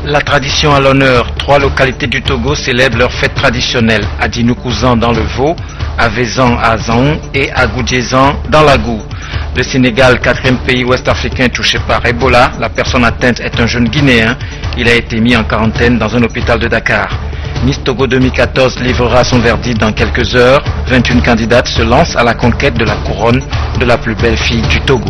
La tradition à l'honneur. 3 localités du Togo célèbrent leur fête traditionnelle. À Dinokouzan dans le Vaud, à Vezan à Zaon et à Goudjezan dans l'Agou. Le Sénégal, 4e pays ouest-africain touché par Ebola. La personne atteinte est un jeune Guinéen. Il a été mis en quarantaine dans un hôpital de Dakar. Miss Togo 2014 livrera son verdict dans quelques heures. 21 candidates se lancent à la conquête de la couronne de la plus belle fille du Togo.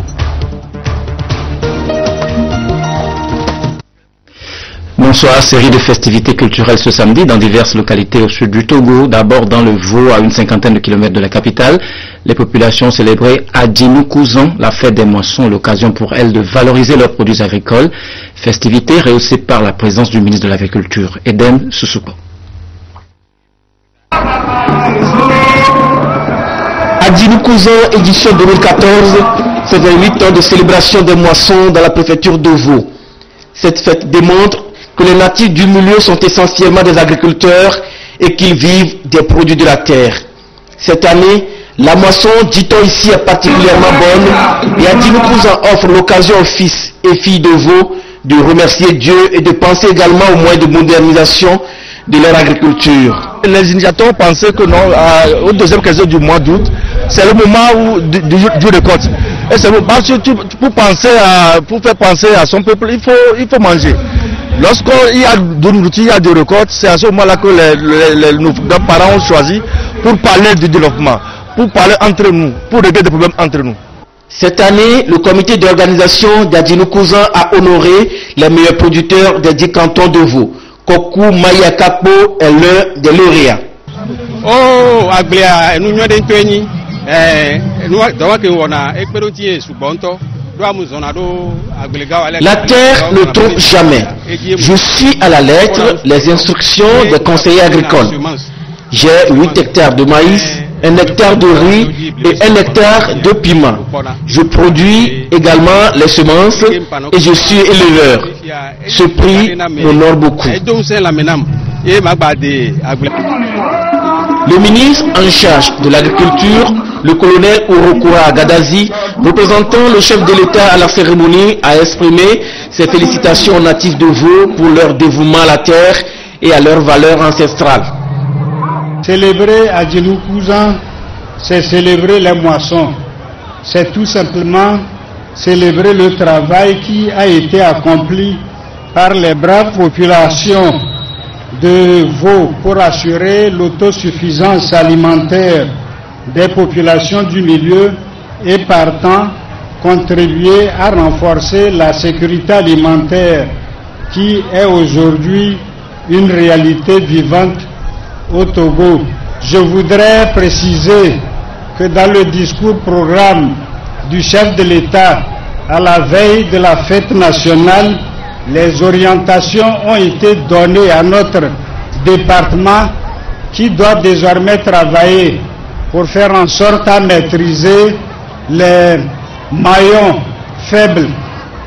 Bonsoir, série de festivités culturelles ce samedi dans diverses localités au sud du Togo. D'abord dans le Vaud, à une cinquantaine de kilomètres de la capitale. Les populations célébraient à Dinokouzan la fête des moissons, l'occasion pour elles de valoriser leurs produits agricoles. Festivités rehaussées par la présence du ministre de l'Agriculture, Eden Susuko. À Dinokouzan, édition 2014, c'est 28 ans de célébration des moissons dans la préfecture de Vaud. Cette fête démontre que les natifs du milieu sont essentiellement des agriculteurs et qu'ils vivent des produits de la terre. Cette année, la moisson, dit-on ici, est particulièrement bonne et à Dinokouzan offre l'occasion aux fils et filles de Vaud de remercier Dieu et de penser également aux moyens de modernisation de leur agriculture. Les initiateurs pensaient que non, au deuxième quinzaine du mois d'août, c'est le moment du récolte. Et c'est pour faire penser à son peuple, il faut manger. Lorsqu'il y a de nourriture, il y a de récoltes, c'est à ce moment-là que nos parents ont choisi pour parler du développement, pour parler entre nous, pour régler des problèmes entre nous. Cette année, le comité d'organisation d'Adinokouzan a honoré les meilleurs producteurs des 10 cantons de Vaud. Kokou Mayakapo est l'un des lauréats. Oh, Aglia, nous sommes des La terre ne trompe jamais. Je suis à la lettre les instructions des conseillers agricoles. J'ai 8 hectares de maïs, 1 hectare de riz et 1 hectare de piment. Je produis également les semences et je suis éleveur. Ce prix m'honore beaucoup. Le ministre en charge de l'agriculture, le colonel Urokura Gadazi, représentant le chef de l'État à la cérémonie, a exprimé ses félicitations aux natifs de Vaud pour leur dévouement à la terre et à leurs valeurs ancestrales. Célébrer à Dinokouzan, c'est célébrer les moissons. C'est tout simplement célébrer le travail qui a été accompli par les braves populations de Vaud pour assurer l'autosuffisance alimentaire des populations du milieu et partant contribuer à renforcer la sécurité alimentaire qui est aujourd'hui une réalité vivante au Togo. Je voudrais préciser que dans le discours programme du chef de l'État à la veille de la fête nationale, les orientations ont été données à notre département qui doit désormais travailler pour faire en sorte à maîtriser les maillons faibles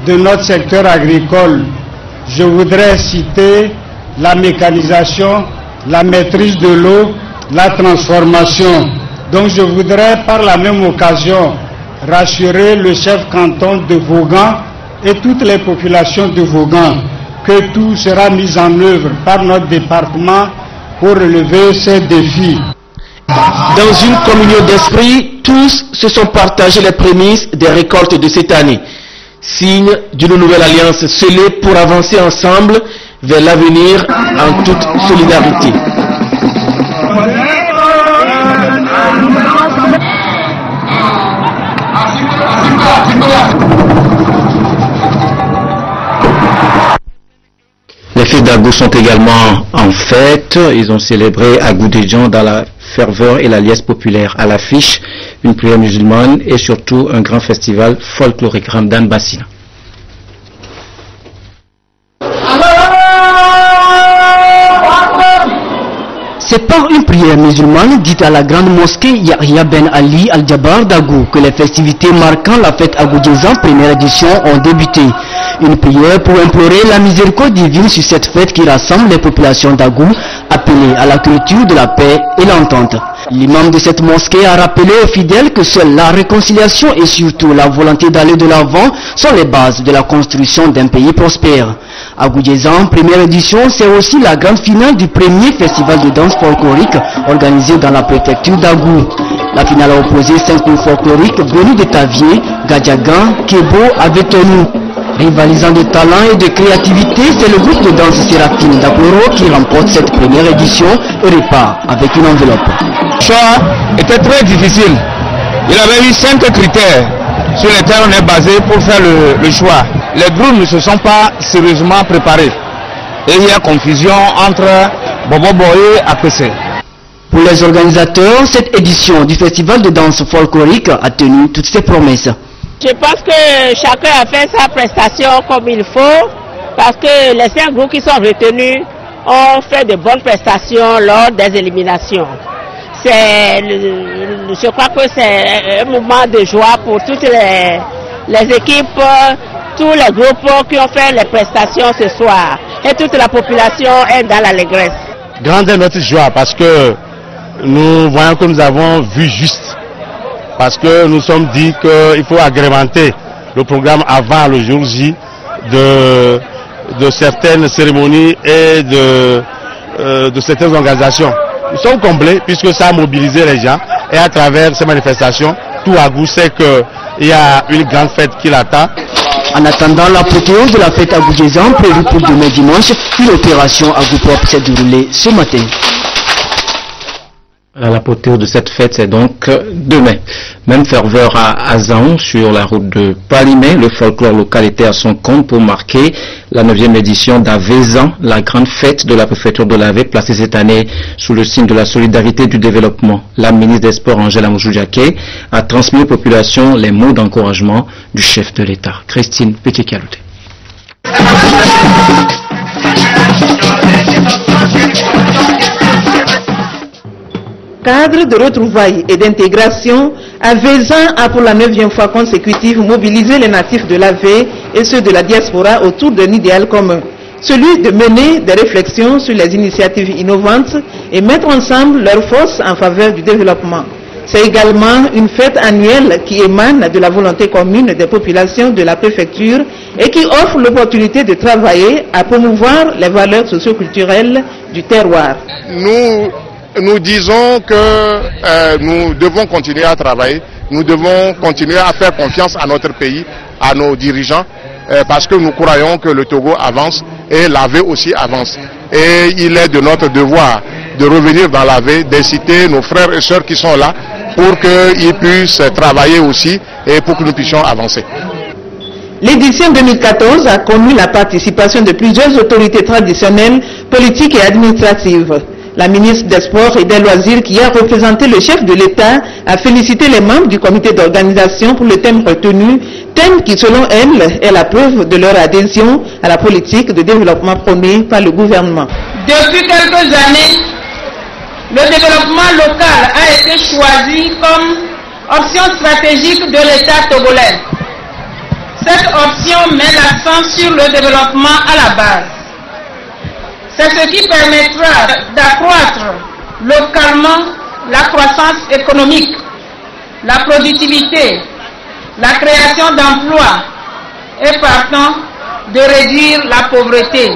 de notre secteur agricole. Je voudrais citer la mécanisation, la maîtrise de l'eau, la transformation. Donc je voudrais par la même occasion rassurer le chef canton de Vaughan et toutes les populations de Vaughan que tout sera mis en œuvre par notre département pour relever ces défis. Dans une communion d'esprit, tous se sont partagés les prémices des récoltes de cette année, signe d'une nouvelle alliance scellée pour avancer ensemble vers l'avenir en toute solidarité. Les fêtes d'Agou sont également en fête. Ils ont célébré à Goudjezan dans la ferveur et la liesse populaire. À l'affiche, une prière musulmane et surtout un grand festival folklorique Ramadan Bassina. C'est par une prière musulmane dite à la grande mosquée Yahya Ben Ali Al-Jabar d'Agou que les festivités marquant la fête à Goudjezan première édition ont débuté. Une prière pour implorer la miséricorde divine sur cette fête qui rassemble les populations d'Agou, appelée à la culture de la paix et l'entente. L'imam de cette mosquée a rappelé aux fidèles que seule la réconciliation et surtout la volonté d'aller de l'avant sont les bases de la construction d'un pays prospère. À Goudjezan, première édition, c'est aussi la grande finale du premier festival de danse folklorique organisé dans la préfecture d'Agou. La finale a opposé 5 groupes folkloriques venus de Tavier, Gadjagan, Kebo, Avetonu. Rivalisant de talent et de créativité, c'est le groupe de danse Séraphine d'Aploro qui remporte cette première édition et repart avec une enveloppe. Le choix était très difficile. Il avait eu 5 critères sur lesquels on est basé pour faire le choix. Les groupes ne se sont pas sérieusement préparés. Et il y a confusion entre Bobo et APC. Pour les organisateurs, cette édition du festival de danse folklorique a tenu toutes ses promesses. Je pense que chacun a fait sa prestation comme il faut, parce que les 5 groupes qui sont retenus ont fait de bonnes prestations lors des éliminations. Je crois que c'est un moment de joie pour toutes les équipes, tous les groupes qui ont fait les prestations ce soir. Et toute la population est dans l'allégresse. Grande est notre joie parce que nous voyons que nous avons vu juste. Parce que nous sommes dit qu'il faut agrémenter le programme avant le jour J de certaines cérémonies et de certaines organisations. Nous sommes comblés puisque ça a mobilisé les gens et à travers ces manifestations, tout Agou sait qu'il y a une grande fête qui l'attend. En attendant l'apothéose de la fête à Goudjezan prévue pour demain dimanche, une opération Agou Pop s'est déroulée ce matin. L'apothéose de cette fête, c'est donc demain. Même ferveur à Azaon, sur la route de Palimé. Le folklore local était à son compte pour marquer la 9e édition d'Avezan, la grande fête de la préfecture de l'Avé, placée cette année sous le signe de la solidarité et du développement. La ministre des Sports, Angela Moujou-Diaké, a transmis aux populations les mots d'encouragement du chef de l'État. Christine Petit-Kalouté. Cadre de retrouvailles et d'intégration, Avezan a pour la 9e fois consécutive mobilisé les natifs de l'Avé et ceux de la diaspora autour d'un idéal commun, celui de mener des réflexions sur les initiatives innovantes et mettre ensemble leurs forces en faveur du développement. C'est également une fête annuelle qui émane de la volonté commune des populations de la préfecture et qui offre l'opportunité de travailler à promouvoir les valeurs socio-culturelles du terroir. Nous disons que nous devons continuer à travailler, nous devons continuer à faire confiance à notre pays, à nos dirigeants, parce que nous croyons que le Togo avance et l'Avé aussi avance. Et il est de notre devoir de revenir dans l'Avé, d'inciter nos frères et sœurs qui sont là pour qu'ils puissent travailler aussi et pour que nous puissions avancer. L'édition 2014 a connu la participation de plusieurs autorités traditionnelles, politiques et administratives. La ministre des Sports et des Loisirs, qui a représenté le chef de l'État, a félicité les membres du comité d'organisation pour le thème retenu, thème qui, selon elle, est la preuve de leur adhésion à la politique de développement prônée par le gouvernement. Depuis quelques années, le développement local a été choisi comme option stratégique de l'État togolais. Cette option met l'accent sur le développement à la base. C'est ce qui permettra d'accroître localement la croissance économique, la productivité, la création d'emplois et partant de réduire la pauvreté.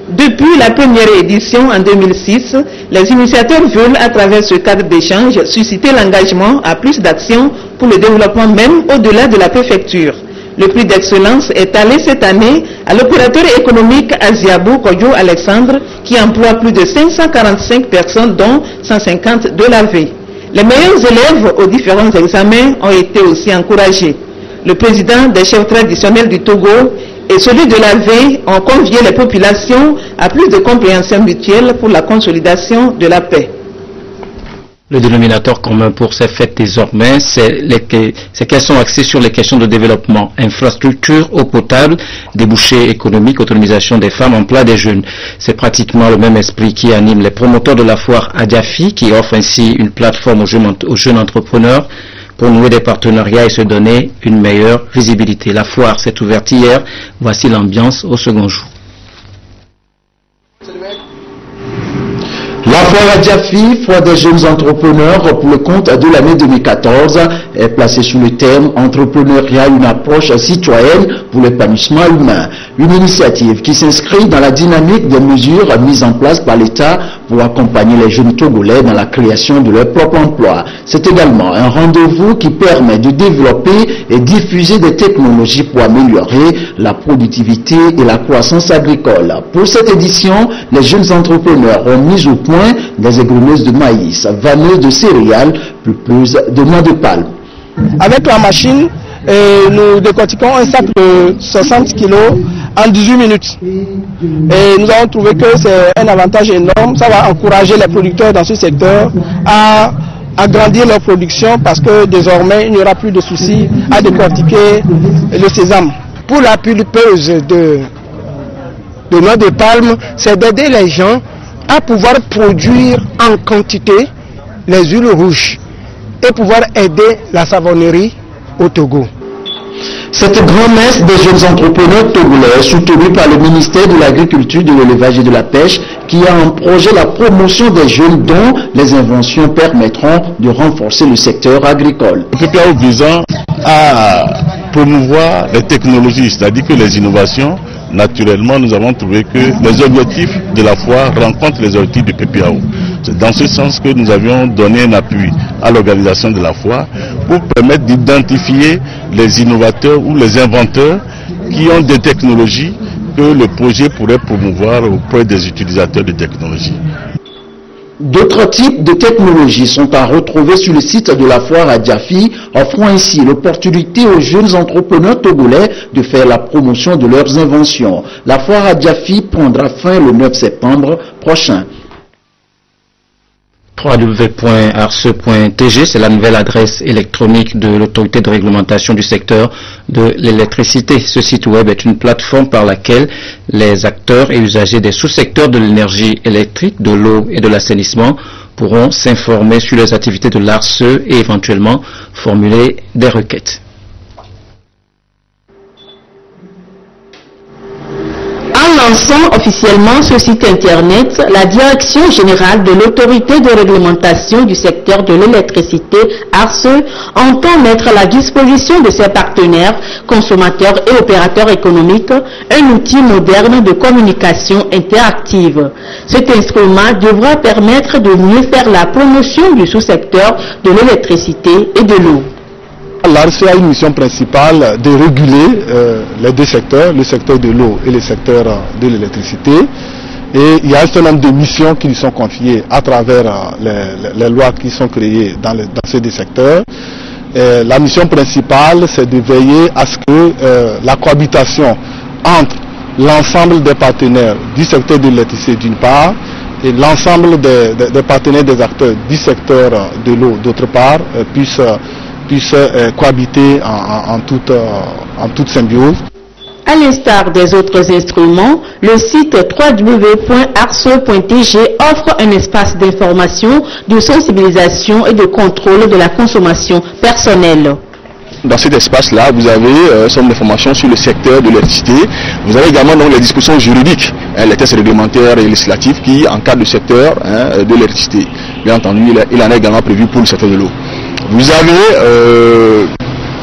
Depuis la première édition en 2006, les initiateurs veulent, à travers ce cadre d'échange, susciter l'engagement à plus d'actions pour le développement même au-delà de la préfecture. Le prix d'excellence est allé cette année à l'opérateur économique Asiabou Kodjo Alexandre qui emploie plus de 545 personnes dont 150 de l'Avé. Les meilleurs élèves aux différents examens ont été aussi encouragés. Le président des chefs traditionnels du Togo et celui de l'Avé ont convié les populations à plus de compréhension mutuelle pour la consolidation de la paix. Le dénominateur commun pour ces fêtes désormais, c'est qu'elles sont axées sur les questions de développement, infrastructure, eau potable, débouchés économiques, autonomisation des femmes, emploi des jeunes. C'est pratiquement le même esprit qui anime les promoteurs de la foire Adiafi, qui offre ainsi une plateforme aux jeunes entrepreneurs pour nouer des partenariats et se donner une meilleure visibilité. La foire s'est ouverte hier, voici l'ambiance au second jour. La foire Adjafi, foire des jeunes entrepreneurs pour le compte de l'année 2014, est placée sous le thème entrepreneuriat, une approche citoyenne pour l'épanouissement humain. Une initiative qui s'inscrit dans la dynamique des mesures mises en place par l'État pour accompagner les jeunes Togolais dans la création de leur propre emploi. C'est également un rendez-vous qui permet de développer et diffuser des technologies pour améliorer la productivité et la croissance agricole. Pour cette édition, les jeunes entrepreneurs ont mis au point des égreneuses de maïs, vanneuses de céréales, pulpeuses de noix de palme. Avec la machine, nous décortiquons un sac de 60 kg en 18 minutes. Et nous avons trouvé que c'est un avantage énorme. Ça va encourager les producteurs dans ce secteur à agrandir leur production parce que désormais, il n'y aura plus de soucis à décortiquer le sésame. Pour la pulpeuse de noix de palme, c'est d'aider les gens à pouvoir produire en quantité les huiles rouges et pouvoir aider la savonnerie au Togo. Cette grand-messe des jeunes entrepreneurs togolais est soutenue par le ministère de l'Agriculture, de l'Élevage et de la Pêche qui a en projet la promotion des jeunes dont les inventions permettront de renforcer le secteur agricole. Le PPAO visant à promouvoir les technologies, c'est-à-dire que les innovations, naturellement, nous avons trouvé que les objectifs de la foire rencontrent les objectifs du PPAO. C'est dans ce sens que nous avions donné un appui à l'organisation de la foire pour permettre d'identifier les innovateurs ou les inventeurs qui ont des technologies que le projet pourrait promouvoir auprès des utilisateurs de technologies. D'autres types de technologies sont à retrouver sur le site de la foire Adjafi, offrant ainsi l'opportunité aux jeunes entrepreneurs togolais de faire la promotion de leurs inventions. La foire Adjafi prendra fin le 9 septembre prochain. www.arce.tg, c'est la nouvelle adresse électronique de l'autorité de réglementation du secteur de l'électricité. Ce site web est une plateforme par laquelle les acteurs et usagers des sous-secteurs de l'énergie électrique, de l'eau et de l'assainissement pourront s'informer sur les activités de l'ARCE et éventuellement formuler des requêtes. En lançant officiellement ce site internet, la Direction générale de l'autorité de réglementation du secteur de l'électricité, ARCE, entend mettre à la disposition de ses partenaires, consommateurs et opérateurs économiques un outil moderne de communication interactive. Cet instrument devra permettre de mieux faire la promotion du sous-secteur de l'électricité et de l'eau. L'ARCE a une mission principale de réguler les deux secteurs, le secteur de l'eau et le secteur de l'électricité. Et il y a un certain nombre de missions qui lui sont confiées à travers les lois qui sont créées dans ces deux secteurs. La mission principale, c'est de veiller à ce que la cohabitation entre l'ensemble des partenaires du secteur de l'électricité d'une part et l'ensemble des partenaires des acteurs du secteur de l'eau d'autre part puisse cohabiter en toute symbiose. À l'instar des autres instruments, le site www.arce.tg offre un espace d'information, de sensibilisation et de contrôle de la consommation personnelle. Dans cet espace-là, vous avez somme d'informations sur le secteur de l'électricité. Vous avez également donc les dispositions juridiques, les textes réglementaires et législatifs qui encadrent le secteur de l'électricité. Bien entendu, il en est également prévu pour le secteur de l'eau. Vous avez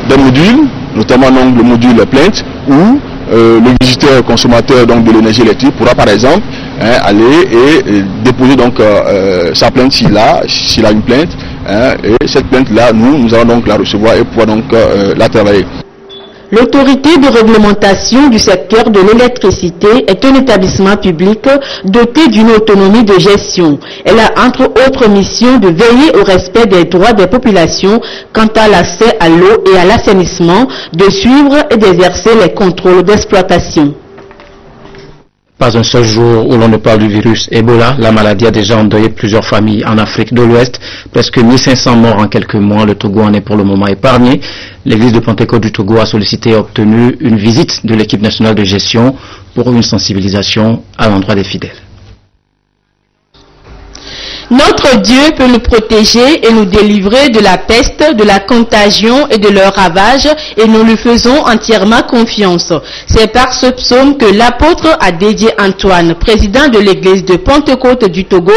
des modules, notamment donc, le module plainte, où le visiteur consommateur donc, de l'énergie électrique pourra par exemple aller et déposer donc, sa plainte s'il a une plainte. Et cette plainte-là, nous allons donc la recevoir et pouvoir donc la travailler. L'autorité de réglementation du secteur de l'électricité est un établissement public doté d'une autonomie de gestion. Elle a entre autres missions de veiller au respect des droits des populations quant à l'accès à l'eau et à l'assainissement, de suivre et d'exercer les contrôles d'exploitation. Pas un seul jour où l'on ne parle du virus Ebola. La maladie a déjà endeuillé plusieurs familles en Afrique de l'Ouest. Presque 1500 morts en quelques mois. Le Togo en est pour le moment épargné. L'église de Pentecôte du Togo a sollicité et obtenu une visite de l'équipe nationale de gestion pour une sensibilisation à l'endroit des fidèles. Notre Notre Dieu peut nous protéger et nous délivrer de la peste, de la contagion et de leurs ravages, et nous lui faisons entièrement confiance. C'est par ce psaume que l'apôtre a dédié Antoine, président de l'église de Pentecôte du Togo,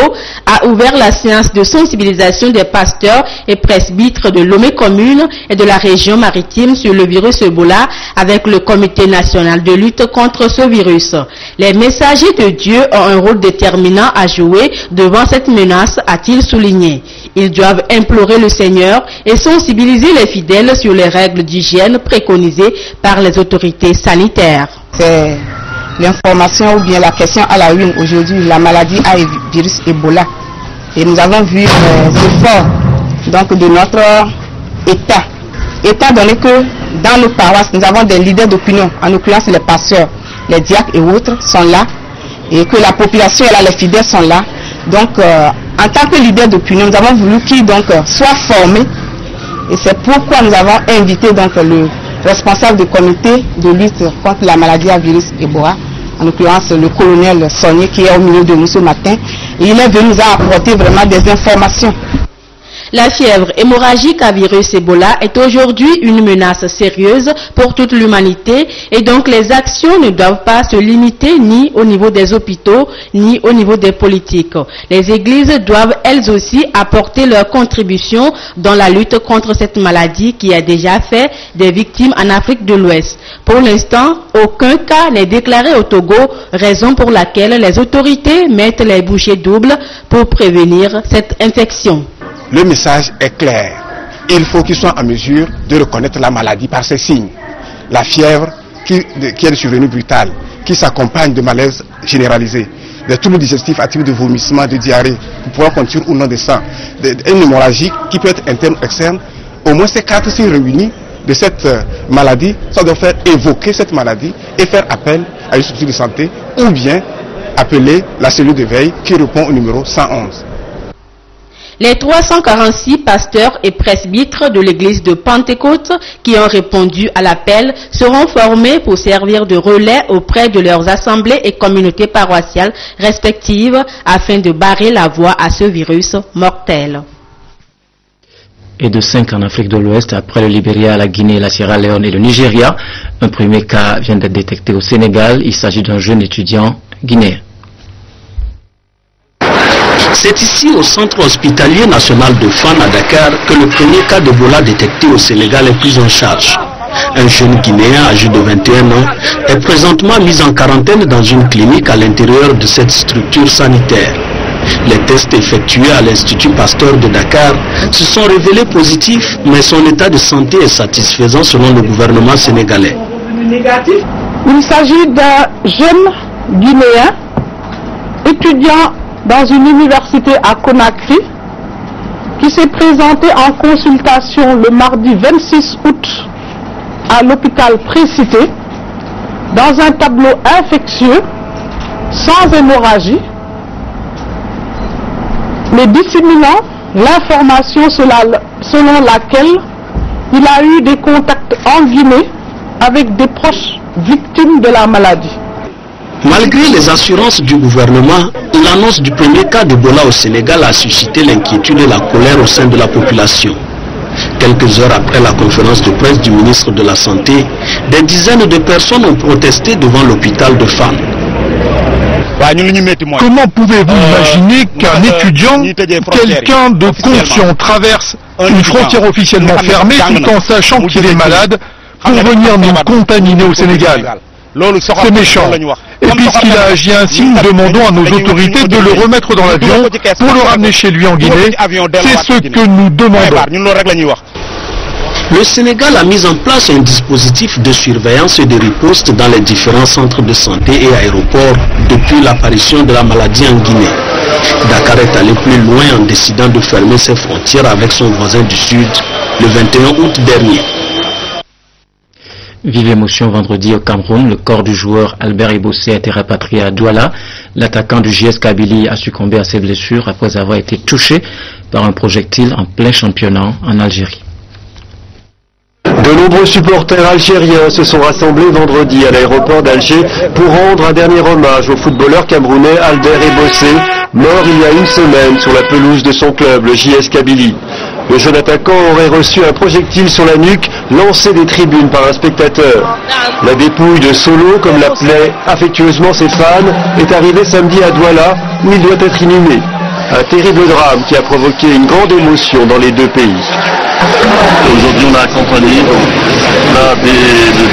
a ouvert la séance de sensibilisation des pasteurs et presbytres de Lomé commune et de la région maritime sur le virus Ebola avec le comité national de lutte contre ce virus. Les messagers de Dieu ont un rôle déterminant à jouer devant cette menace, a-t-il souligné. Ils doivent implorer le Seigneur et sensibiliser les fidèles sur les règles d'hygiène préconisées par les autorités sanitaires. C'est l'information ou bien la question à la une aujourd'hui, la maladie à virus Ebola. Et nous avons vu ce fort donc, de notre État. Étant donné que dans nos paroisses, nous avons des leaders d'opinion, en l'occurrence les pasteurs, les diacres et autres sont là, et que la population et là, les fidèles sont là. Donc, en tant que leader d'opinion, nous avons voulu qu'ils soient formés, et c'est pourquoi nous avons invité donc, le responsable du comité de lutte contre la maladie à virus Ebola, en l'occurrence le colonel Sonnier qui est au milieu de nous ce matin, et il est venu nous apporter vraiment des informations. La fièvre hémorragique à virus Ebola est aujourd'hui une menace sérieuse pour toute l'humanité et donc les actions ne doivent pas se limiter ni au niveau des hôpitaux ni au niveau des politiques. Les églises doivent elles aussi apporter leur contribution dans la lutte contre cette maladie qui a déjà fait des victimes en Afrique de l'Ouest. Pour l'instant, aucun cas n'est déclaré au Togo, raison pour laquelle les autorités mettent les bouchées doubles pour prévenir cette infection. Le message est clair. Il faut qu'ils soient en mesure de reconnaître la maladie par ses signes. La fièvre qui est survenue brutale, qui s'accompagne de malaise généralisé, des troubles digestifs à type de vomissement, de diarrhée, pour pouvoir contenir ou non de sang, une hémorragie qui peut être interne ou externe. Au moins ces 4 signes réunis de cette maladie, ça doit faire évoquer cette maladie et faire appel à une structure de santé ou bien appeler la cellule de veille qui répond au numéro 111. Les 346 pasteurs et presbytres de l'église de Pentecôte qui ont répondu à l'appel seront formés pour servir de relais auprès de leurs assemblées et communautés paroissiales respectives afin de barrer la voie à ce virus mortel. Et de 5 en Afrique de l'Ouest, après le Libéria, la Guinée, la Sierra Leone et le Nigeria, un premier cas vient d'être détecté au Sénégal. Il s'agit d'un jeune étudiant guinéen. C'est ici, au centre hospitalier national de Fann à Dakar, que le premier cas d'Ebola détecté au Sénégal est pris en charge. Un jeune Guinéen âgé de 21 ans est présentement mis en quarantaine dans une clinique à l'intérieur de cette structure sanitaire. Les tests effectués à l'Institut Pasteur de Dakar se sont révélés positifs, mais son état de santé est satisfaisant selon le gouvernement sénégalais. Il s'agit d'un jeune Guinéen, étudiant dans une université à Conakry, qui s'est présenté en consultation le mardi 26 août à l'hôpital précité, dans un tableau infectieux, sans hémorragie, mais disséminant l'information selon laquelle il a eu des contacts en Guinée avec des proches victimes de la maladie. Malgré les assurances du gouvernement, l'annonce du premier cas d'Ebola au Sénégal a suscité l'inquiétude et la colère au sein de la population. Quelques heures après la conférence de presse du ministre de la Santé, des dizaines de personnes ont protesté devant l'hôpital de Fann. Comment pouvez-vous imaginer qu'un étudiant, quelqu'un de conscient, traverse une frontière officiellement fermée tout en sachant qu'il est malade pour venir nous contaminer au Sénégal? C'est méchant. Et puisqu'il a agi ainsi, nous demandons à nos autorités de le remettre dans l'avion pour le ramener chez lui en Guinée. C'est ce que nous demandons. Le Sénégal a mis en place un dispositif de surveillance et de riposte dans les différents centres de santé et aéroports depuis l'apparition de la maladie en Guinée. Dakar est allé plus loin en décidant de fermer ses frontières avec son voisin du Sud le 21 août dernier. Vive émotion vendredi au Cameroun, le corps du joueur Albert Ibossé a été rapatrié à Douala. L'attaquant du JS Kabylie a succombé à ses blessures après avoir été touché par un projectile en plein championnat en Algérie. De nombreux supporters algériens se sont rassemblés vendredi à l'aéroport d'Alger pour rendre un dernier hommage au footballeur camerounais Albert Ibossé, mort il y a une semaine sur la pelouse de son club, le JS Kabylie. Le jeune attaquant aurait reçu un projectile sur la nuque lancé des tribunes par un spectateur. La dépouille de Solo, comme l'appelaient affectueusement ses fans, est arrivée samedi à Douala où il doit être inhumé. Un terrible drame qui a provoqué une grande émotion dans les deux pays. Aujourd'hui, on a accompagné le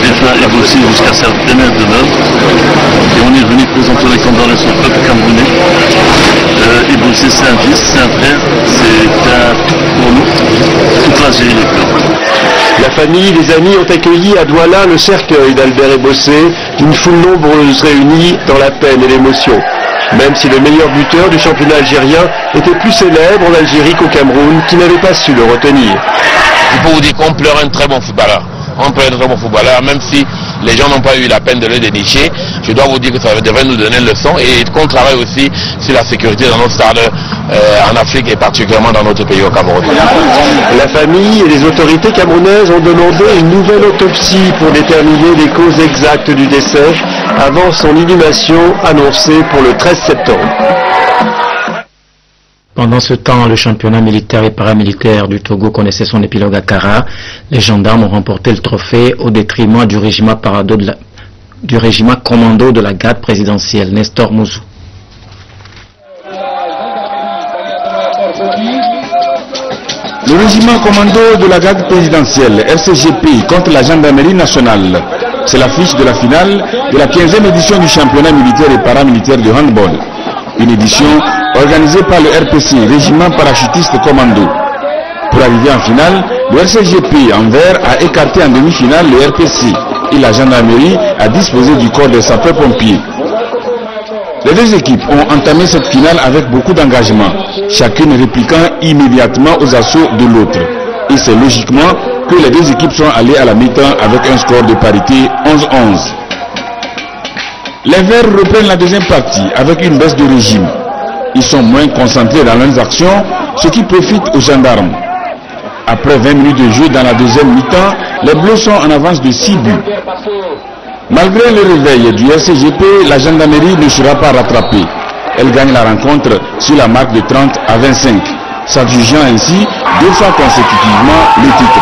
défunt Ebossé jusqu'à sa dernière demeure. Et on est venu présenter les condoléances au peuple camerounais. Ebossé, c'est un fils, c'est un frère, c'est pour nous toute l'Algérie les pleurs. La famille, les amis ont accueilli à Douala le cercueil d'Albert Ebossé, d'une foule nombreuse réunie dans la peine et l'émotion. Même si le meilleur buteur du championnat algérien était plus célèbre en Algérie qu'au Cameroun, qui n'avait pas su le retenir. Je peux vous dire qu'on pleure un très bon footballeur. On pleure un très bon footballeur, même si les gens n'ont pas eu la peine de le dénicher. Je dois vous dire que ça devrait nous donner une leçon et qu'on travaille aussi sur la sécurité dans notre stade en Afrique et particulièrement dans notre pays au Cameroun. La famille et les autorités camerounaises ont demandé une nouvelle autopsie pour déterminer les causes exactes du décès avant son inhumation annoncée pour le 13 septembre. Pendant ce temps, le championnat militaire et paramilitaire du Togo connaissait son épilogue à Kara. Les gendarmes ont remporté le trophée au détriment du régiment commando de la garde présidentielle, Nestor Mouzou. Le régiment commando de la garde présidentielle, RCGP, contre la gendarmerie nationale. C'est l'affiche de la finale de la 15e édition du championnat militaire et paramilitaire de handball. Une édition organisée par le RPC, Régiment Parachutiste Commando. Pour arriver en finale, le RCGP en vert a écarté en demi-finale le RPC et la gendarmerie a disposé du corps des sapeurs-pompiers. Les deux équipes ont entamé cette finale avec beaucoup d'engagement, chacune répliquant immédiatement aux assauts de l'autre. Et c'est logiquement que les deux équipes sont allées à la mi-temps avec un score de parité 11-11. Les Verts reprennent la deuxième partie avec une baisse de régime. Ils sont moins concentrés dans leurs actions, ce qui profite aux gendarmes. Après 20 minutes de jeu dans la deuxième mi-temps, les Bleus sont en avance de 6 buts. Malgré le réveil du RCGP, la gendarmerie ne sera pas rattrapée. Elle gagne la rencontre sur la marque de 30-25, s'adjugeant ainsi 2 fois consécutivement le titre.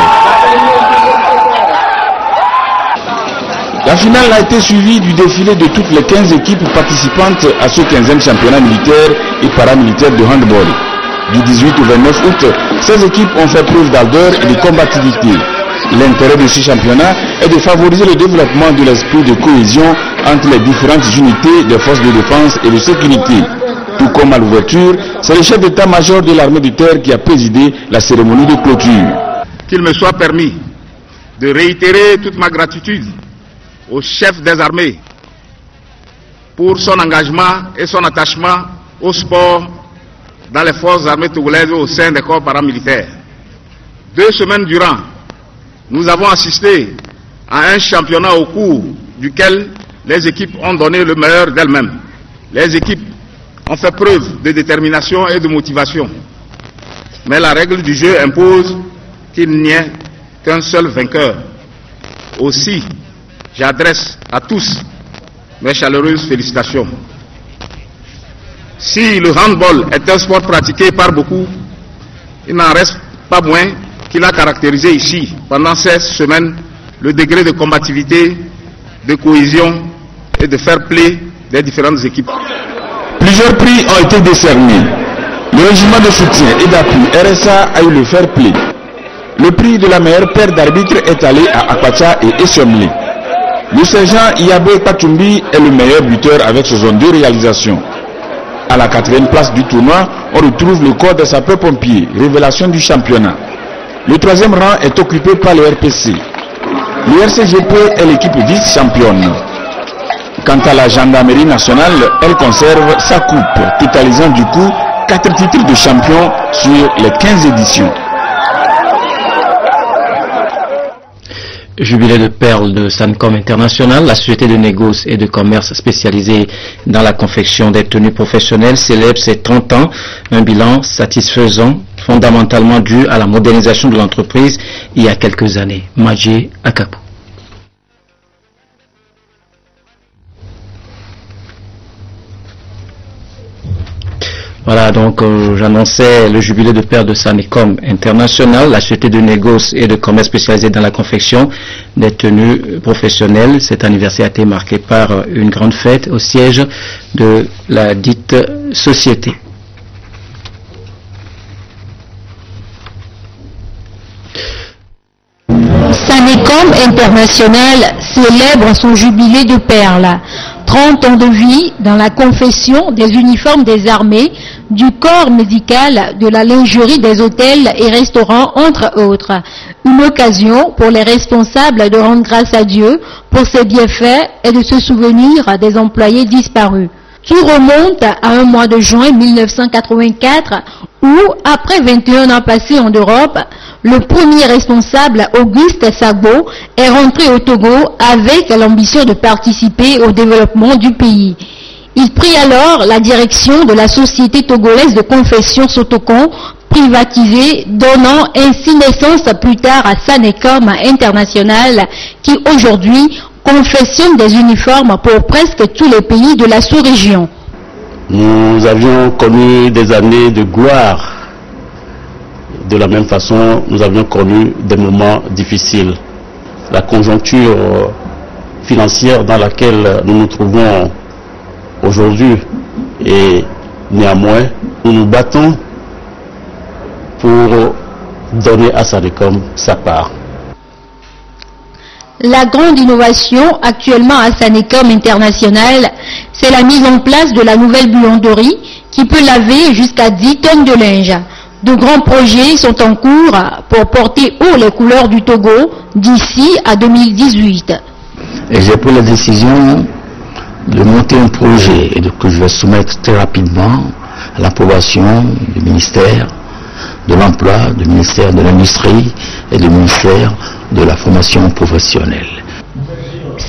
La finale a été suivie du défilé de toutes les 15 équipes participantes à ce 15e championnat militaire et paramilitaire de handball. Du 18 au 29 août, ces équipes ont fait preuve d'ardeur et de combativité. L'intérêt de ce championnat est de favoriser le développement de l'esprit de cohésion entre les différentes unités des forces de défense et de sécurité. Tout comme à l'ouverture, c'est le chef d'état-major de l'armée de terre qui a présidé la cérémonie de clôture. Qu'il me soit permis de réitérer toute ma gratitude au chef des armées pour son engagement et son attachement au sport dans les forces armées togolaises au sein des corps paramilitaires. 2 semaines durant, nous avons assisté à un championnat au cours duquel les équipes ont donné le meilleur d'elles-mêmes. Les équipes ont fait preuve de détermination et de motivation. Mais la règle du jeu impose qu'il n'y ait qu'un seul vainqueur. Aussi, j'adresse à tous mes chaleureuses félicitations. Si le handball est un sport pratiqué par beaucoup, il n'en reste pas moins qu'il a caractérisé ici, pendant 16 semaines, le degré de combativité, de cohésion et de fair play des différentes équipes. Plusieurs prix ont été décernés. Le régiment de soutien et d'appui RSA a eu le fair play. Le prix de la meilleure paire d'arbitres est allé à Akwacha et Essemblé. Le sergent Iyabe Kachumbi est le meilleur buteur avec 62 réalisations. À la 4e place du tournoi, on retrouve le corps des sapeurs-pompiers, révélation du championnat. Le 3e rang est occupé par le RPC. Le RCGP est l'équipe vice-championne. Quant à la gendarmerie nationale, elle conserve sa coupe, totalisant du coup 4 titres de champion sur les 15 éditions. Jubilé de perles de Sancom International, la société de négoce et de commerce spécialisée dans la confection des tenues professionnelles célèbre ses 30 ans, un bilan satisfaisant, fondamentalement dû à la modernisation de l'entreprise il y a quelques années. Madjé Akapo. Voilà, donc j'annonçais le jubilé de pair de Sanecom International, la société de négoce et de commerce spécialisée dans la confection des tenues professionnelles. Cet anniversaire a été marqué par une grande fête au siège de la dite société. Sanecom International célèbre son jubilé de perles. 30 ans de vie dans la confection des uniformes des armées, du corps médical, de la lingerie des hôtels et restaurants, entre autres. Une occasion pour les responsables de rendre grâce à Dieu pour ses bienfaits et de se souvenir des employés disparus. Tout remonte à un mois de juin 1984 où, après 21 ans passés en Europe, le premier responsable, Auguste Sagbo, est rentré au Togo avec l'ambition de participer au développement du pays. Il prit alors la direction de la société togolaise de confection Sotocon, privatisée, donnant ainsi naissance plus tard à Sanecom International, qui aujourd'hui confectionne des uniformes pour presque tous les pays de la sous-région. Nous avions connu des années de gloire. De la même façon, nous avions connu des moments difficiles. La conjoncture financière dans laquelle nous nous trouvons aujourd'hui, et néanmoins, nous nous battons pour donner à Sanecom sa part. La grande innovation actuellement à Sanecom International, c'est la mise en place de la nouvelle buanderie qui peut laver jusqu'à 10 tonnes de linge. De grands projets sont en cours pour porter haut les couleurs du Togo d'ici à 2018. Et j'ai pris la décision de monter un projet et que je vais soumettre très rapidement à l'approbation du ministère de l'Emploi, du ministère de l'Industrie et du ministère de la formation professionnelle.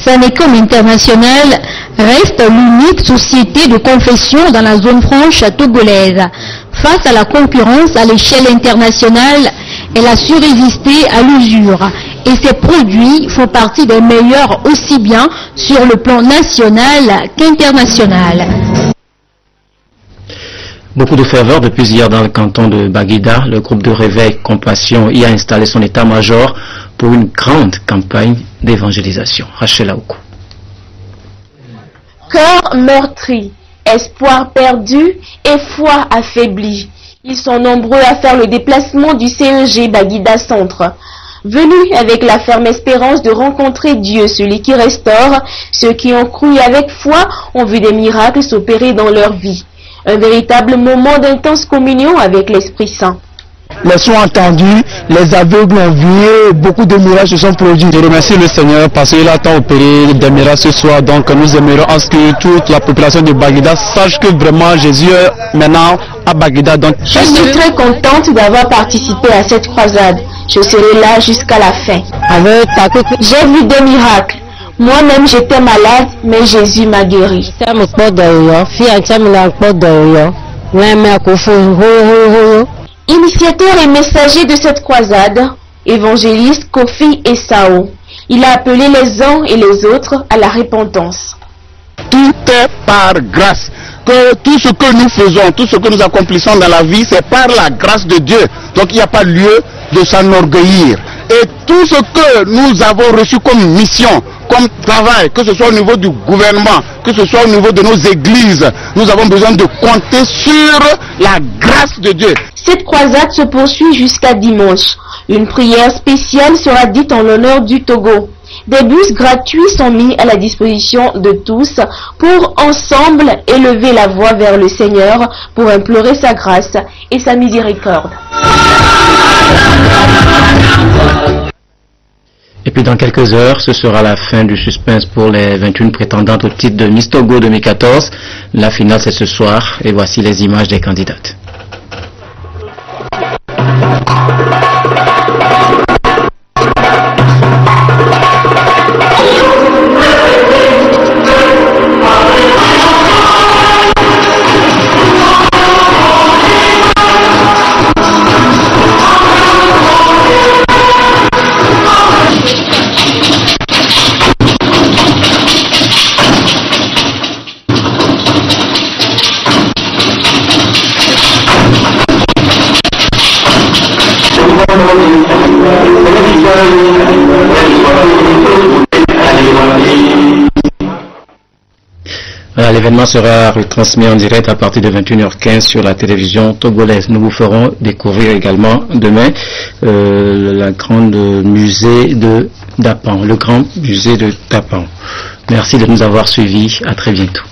Sanecom International reste l'unique société de confection dans la zone franche togolaise. Face à la concurrence à l'échelle internationale, elle a su résister à l'usure et ses produits font partie des meilleurs aussi bien sur le plan national qu'international. Beaucoup de ferveur depuis hier dans le canton de Baguida. Le groupe de réveil Compassion y a installé son état-major pour une grande campagne d'évangélisation. Rachel Aoukou. Cœur meurtri, espoir perdu et foi affaiblie. Ils sont nombreux à faire le déplacement du CEG Baguida Centre. Venus avec la ferme espérance de rencontrer Dieu, celui qui restaure, ceux qui ont cru avec foi ont vu des miracles s'opérer dans leur vie. Un véritable moment d'intense communion avec l'Esprit Saint. Les sons entendus, les aveugles ont vu, beaucoup de miracles se sont produits. Je remercie le Seigneur parce qu'il a tant opéré des miracles ce soir. Donc nous aimerons à ce que toute la population de Baguida sache que vraiment Jésus est maintenant à Baguida. Donc, je suis très contente d'avoir participé à cette croisade. Je serai là jusqu'à la fin. J'ai vu des miracles. Moi-même j'étais malade, mais Jésus m'a guéri. Initiateur et messager de cette croisade, évangéliste Kofi Esao, il a appelé les uns et les autres à la repentance. Tout est par grâce. Que tout ce que nous faisons, tout ce que nous accomplissons dans la vie, c'est par la grâce de Dieu. Donc il n'y a pas lieu de s'enorgueillir. Et tout ce que nous avons reçu comme mission, comme travail, que ce soit au niveau du gouvernement, que ce soit au niveau de nos églises, nous avons besoin de compter sur la grâce de Dieu. Cette croisade se poursuit jusqu'à dimanche. Une prière spéciale sera dite en l'honneur du Togo. Des bus gratuits sont mis à la disposition de tous pour ensemble élever la voix vers le Seigneur pour implorer sa grâce et sa miséricorde. Et puis dans quelques heures, ce sera la fin du suspense pour les 21 prétendantes au titre de Miss Togo 2014. La finale c'est ce soir et voici les images des candidates. L'événement sera retransmis en direct à partir de 21h15 sur la télévision togolaise. Nous vous ferons découvrir également demain le grand musée de Dapan. Merci de nous avoir suivis. À très bientôt.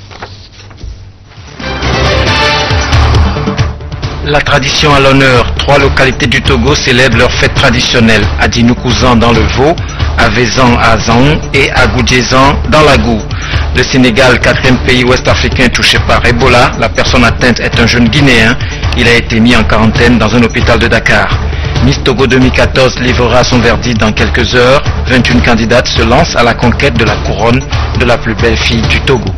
La tradition à l'honneur. 3 localités du Togo célèbrent leur fête traditionnelle. À Dinoukouzan dans le Vaud, à Vezan à Zaon et à Goudjezan dans la Goût. Le Sénégal, 4e pays ouest-africain touché par Ebola. La personne atteinte est un jeune Guinéen. Il a été mis en quarantaine dans un hôpital de Dakar. Miss Togo 2014 livrera son verdict dans quelques heures. 21 candidates se lancent à la conquête de la couronne de la plus belle fille du Togo.